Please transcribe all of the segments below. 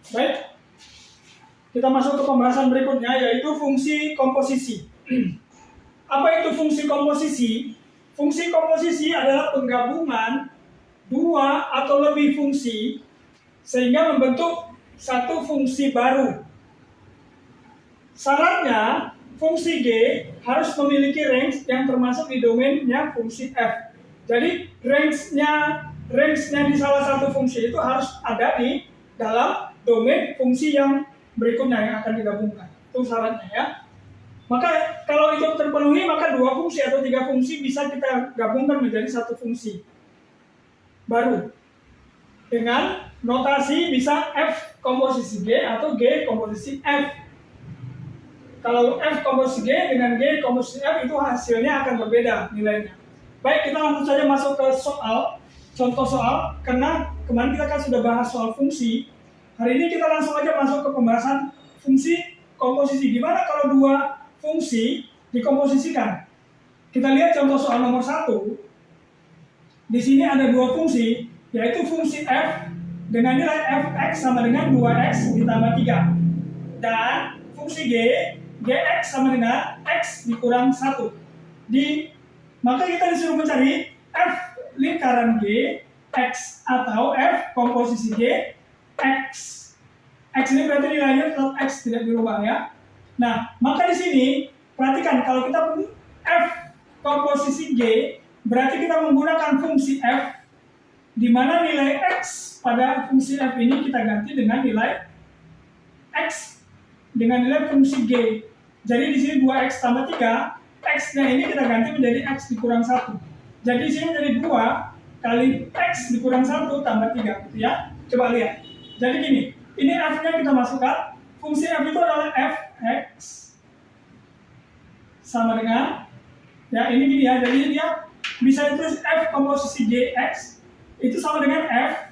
Baik, kita masuk ke pembahasan berikutnya, yaitu fungsi komposisi. Apa itu fungsi komposisi? Fungsi komposisi adalah penggabungan dua atau lebih fungsi sehingga membentuk satu fungsi baru. Syaratnya, fungsi G harus memiliki range yang termasuk di domainnya fungsi F. Jadi, range-nya di salah satu fungsi itu harus ada di dalam domain fungsi yang berikutnya yang akan digabungkan. Itu syaratnya ya. Maka kalau itu terpenuhi, maka dua fungsi atau tiga fungsi bisa kita gabungkan menjadi satu fungsi baru. Dengan notasi bisa F komposisi G atau G komposisi F. Kalau F komposisi G dengan G komposisi F itu hasilnya akan berbeda nilainya. Baik, kita langsung saja masuk ke contoh soal, karena kemarin kita kan sudah bahas soal fungsi. Hari ini kita langsung aja masuk ke pembahasan fungsi komposisi. Gimana kalau dua fungsi dikomposisikan? Kita lihat contoh soal nomor 1. Di sini ada dua fungsi, yaitu fungsi F dengan nilai fx sama dengan 2x ditambah 3. Dan fungsi G, gx sama dengan x dikurang 1. Maka kita disuruh mencari F lingkaran G, X atau F komposisi G, X. X ini berarti nilainya tetap X, tidak dirubah ya. Nah, maka di sini perhatikan kalau kita F komposisi G, berarti kita menggunakan fungsi F, di mana nilai X pada fungsi F ini kita ganti dengan nilai X dengan nilai fungsi G. Jadi di sini 2x tambah 3, X-nya ini kita ganti menjadi X dikurang 1. Jadi di sini menjadi 2 kali X dikurang 1 tambah 3 gitu ya. Coba lihat. Jadi gini, ini F-nya kita masukkan. Fungsi F itu adalah fx sama dengan, ya ini gini ya, jadi dia bisa ditulis F komposisi Gx itu sama dengan F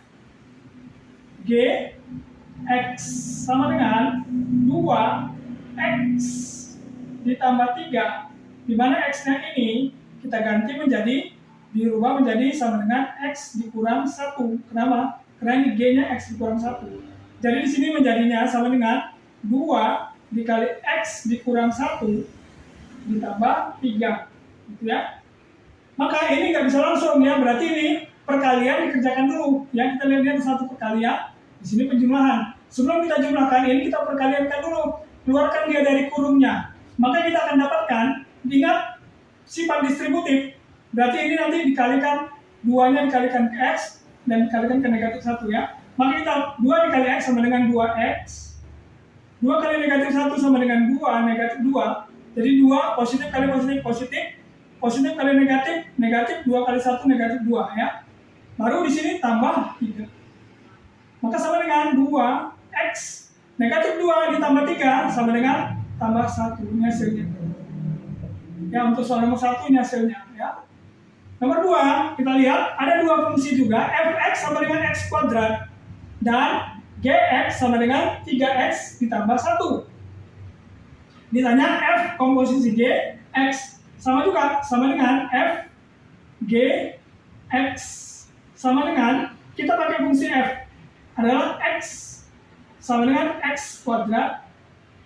Gx sama dengan 2x ditambah 3, di mana x-nya ini kita ganti dirubah menjadi sama dengan x dikurang 1. Kenapa? Karena ini g-nya x dikurang 1. Jadi di sini menjadinya sama dengan 2 dikali x dikurang 1 ditambah 3. Gitu ya. Maka ini nggak bisa langsung ya, berarti ini perkalian dikerjakan dulu. Ya, kita lihat satu perkalian, di sini penjumlahan. Sebelum kita jumlahkan ini, kita perkaliankan dulu. Keluarkan dia dari kurungnya. Maka kita akan dapatkan, ingat sifat distributif. Berarti ini nanti dikalikan, 2-nya dikalikan ke x, dan dikalikan ke negatif 1 ya. Maka kita 2 dikali x sama dengan 2x. 2 kali negatif 1 sama dengan 2, negatif 2. Jadi 2 positif kali positif, positif. Positif kali negatif, negatif 2 kali 1, negatif 2 ya. Baru di sini tambah 3. Maka sama dengan 2x. Negatif 2 ditambah 3 sama dengan tambah 1. Ini hasilnya. Ya, untuk soal nomor 1 ini hasilnya ya. Nomor 2, kita lihat ada dua fungsi juga, fx sama dengan x kuadrat dan gx sama dengan 3x ditambah 1. Ditanya f komposisi g, x sama juga, sama dengan f g x sama dengan, kita pakai fungsi f adalah x sama dengan x kuadrat,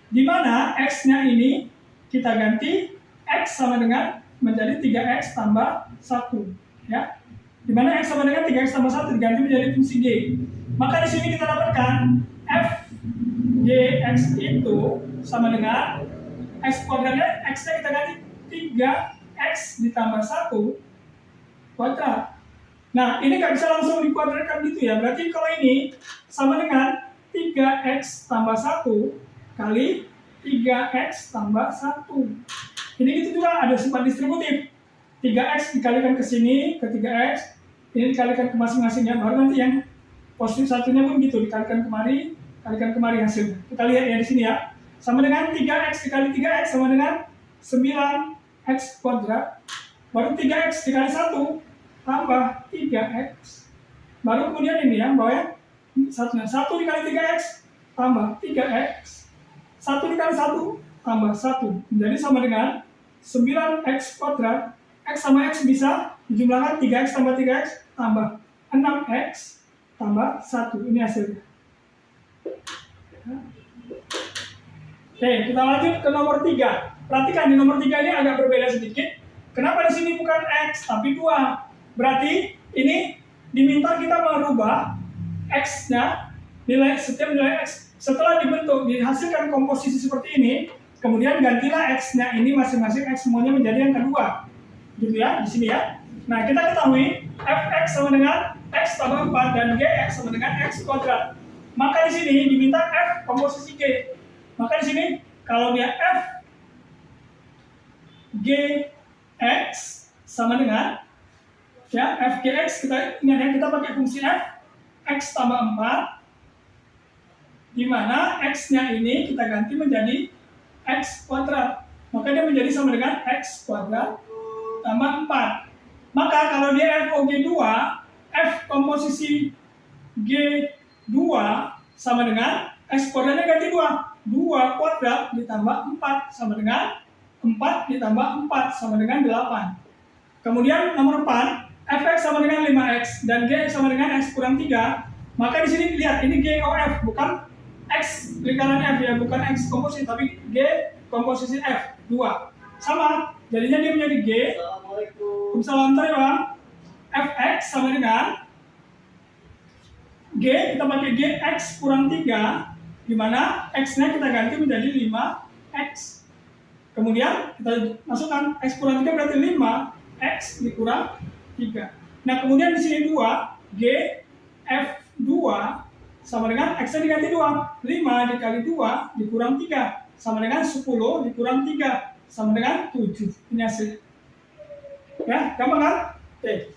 di mana x-nya ini kita ganti x sama dengan menjadi 3x tambah 1 ya. Di mana x sama dengan 3x tambah 1 diganti menjadi fungsi g. Maka di sini kita dapatkan f gx itu sama dengan x kuadratnya, x-nya kita ganti 3x ditambah 1 kuadrat. Nah, ini nggak bisa langsung dikuadratkan gitu ya. Berarti kalau ini sama dengan 3x tambah 1 kali 3x tambah 1. Ini gitu juga ada sifat distributif. 3x dikalikan ke sini, ke 3x, ini dikalikan ke masing-masingnya, baru nanti yang positif satunya pun gitu, dikalikan kemari hasilnya. Kita lihat ya di sini ya. Sama dengan 3x dikali 3x sama dengan 9x kuadrat. Baru 3x dikali 1 tambah 3x. Baru kemudian ini ya, bawahnya satunya. 1 dikali 3x tambah 3x. 1 dikali 1 tambah 1. Jadi sama dengan 9x kuadrat. X sama X bisa dijumlahkan, 3x tambah 3x tambah 6x tambah 1. Ini hasilnya. Oke, kita lanjut ke nomor 3. Perhatikan di nomor 3 ini agak berbeda sedikit. Kenapa di sini bukan X tapi 2? Berarti ini diminta kita merubah X-nya, setiap nilai X. Setelah dibentuk, dihasilkan komposisi seperti ini, kemudian gantilah X-nya ini masing-masing X semuanya menjadi yang kedua. Gitu ya, di sini ya. Nah, kita ketahui Fx sama dengan X tambah 4 dan Gx sama dengan X kuadrat. Maka di sini diminta F komposisi G. Maka di sini kalau dia F Gx sama dengan ya Fgx, kita ingat ya, kita pakai fungsi F X tambah 4, di mana X-nya ini kita ganti menjadi X kuadrat. Maka dia menjadi sama dengan X kuadrat tambah 4. Maka kalau dia FOG2, F komposisi G2 sama dengan X kuadratnya ganti 2. 2 kuadrat ditambah 4 sama dengan 4 ditambah 4 sama dengan 8. Kemudian nomor 4, Fx sama dengan 5x dan Gx sama dengan X kurang 3. Maka di sini lihat ini GOF, bukan X lingkaran F ya, bukan X komposisi tapi G komposisi F 2. Sama, jadinya dia menjadi G. Assalamualaikum bang. Fx sama dengan G, kita pakai Gx kurang 3, di mana X-nya kita ganti menjadi 5x. Kemudian kita masukkan X kurang 3 berarti 5x dikurang 3. Nah, kemudian di sini 2, G F2 sama dengan X-nya diganti 2. 5 dikali 2 dikurang 3 sama dengan 10 dikurang 3 sama dengan 7. Ini hasilnya. Ya, gampang kan? Oke.